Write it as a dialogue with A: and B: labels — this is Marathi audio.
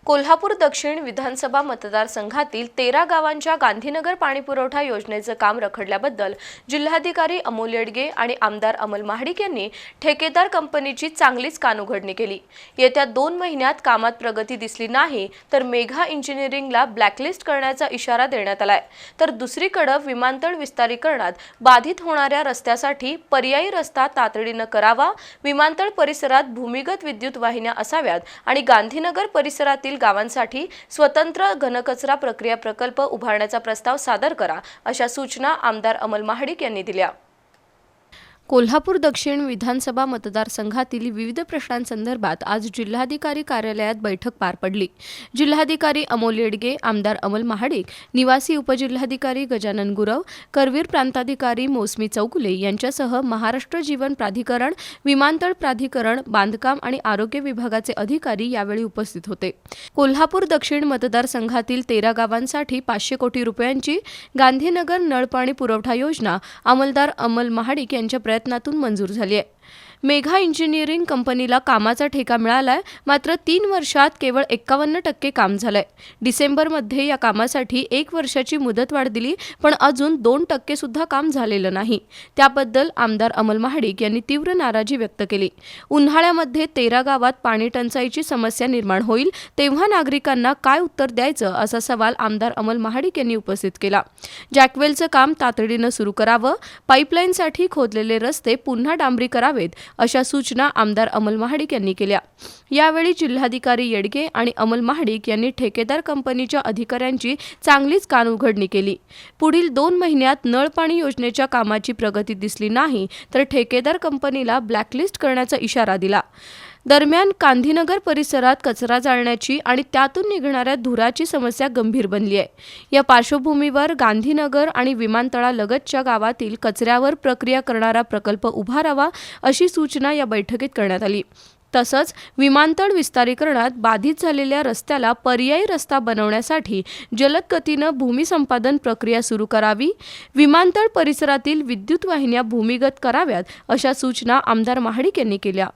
A: कोल्हापूर दक्षिण विधानसभा मतदारसंघातील 13 गावांच्या गांधीनगर पाणीपुरवठा योजनेचं काम रखडल्याबद्दल जिल्हाधिकारी अमोल येडगे आणि आमदार अमल महाडिक यांनी ठेकेदार कंपनीची चांगलीच कानउघडणी केली। येत्या 2 महिन्यात कामात प्रगती दिसली नाही तर मेघा इंजिनिअरिंगला ब्लॅकलिस्ट करण्याचा इशारा देण्यात आलाय। तर दुसरीकडे विमानतळ विस्तारीकरणात बाधित होणाऱ्या रस्त्यासाठी पर्यायी रस्ता तातडीने करावा, विमानतळ परिसरात भूमिगत विद्युत वाहिन्या असाव्यात आणि गांधीनगर परिसरातील गावांसाठी स्वतंत्र घनकचरा प्रक्रिया प्रकल्प उभारण्याचा प्रस्ताव सादर करा, अशा सूचना आमदार अमल महाडिक यांनी दिल्या। कोल्हापूर दक्षिण विधानसभा मतदारसंघातील विविध प्रश्नांसंदर्भात आज जिल्हाधिकारी कार्यालयात बैठक पार पडली। जिल्हाधिकारी अमोल येडगे, आमदार अमल महाडिक, निवासी उपजिल्हाधिकारी गजानन गुरव, करवीर प्रांताधिकारी मौसमी चौगुले यांच्यासह महाराष्ट्र जीवन प्राधिकरण, विमानतळ प्राधिकरण, बांधकाम आणि आरोग्य विभागाचे अधिकारी यावेळी उपस्थित होते। कोल्हापूर दक्षिण मतदारसंघातील 13 गावांसाठी 500 कोटी रुपयांची गांधीनगर नळपाणी पुरवठा योजना अंमलदार अमल महाडिक यांच्या प्रयत्नातून मंजूर झाली आहे। मेघा इंजिनिअरिंग कंपनीला कामाचा ठेका मिळालाय, मात्र 3 वर्षात केवळ 51% काम झालंय। डिसेंबरमध्ये या कामासाठी 1 वर्षाची मुदतवाढ दिली, पण अजून 2% सुद्धा काम झालेलं नाही। त्याबद्दल आमदार अमल महाडिक यांनी तीव्र नाराजी व्यक्त केली। उन्हाळ्यामध्ये 13 गावात पाणी टंचाईची समस्या निर्माण होईल, तेव्हा नागरिकांना काय उत्तर द्यायचं, असा सवाल आमदार अमल महाडिक यांनी उपस्थित केला। जॅकवेलचं काम तातडीनं सुरू करावं, पाईपलाईनसाठी खोदलेले रस्ते पुन्हा डांबरी करावेत, अशा सूचना आमदार अमल महाडिक यांनी केल्या। यावेळी जिल्हाधिकारी येडगे आणि अमल महाडिक यांनी ठेकेदार कंपनीच्या अधिकाऱ्यांची चांगलीच कानउघडणी केली। पुढील 2 महिन्यात नळपाणी योजनेच्या कामाची प्रगती दिसली नाही तर ठेकेदार कंपनीला ब्लॅकलिस्ट करण्याचा इशारा दिला। दरम्यान गांधीनगर परिसरात कचरा जाळण्याची आणि त्यातून निघणाऱ्या धुराची समस्या गंभीर बनली आहे। या पार्श्वभूमीवर गांधीनगर आणि विमानतळालगतच्या गावातील कचऱ्यावर प्रक्रिया करणारा प्रकल्प उभारावा, अशी सूचना या बैठकीत करण्यात आली। तसंच विमानतळ विस्तारीकरणात बाधित झालेल्या रस्त्याला पर्यायी रस्ता बनवण्यासाठी जलद गतीनं भूमिसंपादन प्रक्रिया सुरू करावी, विमानतळ परिसरातील विद्युत वाहिन्या भूमिगत कराव्यात, अशा सूचना आमदार महाडिक यांनी केल्या।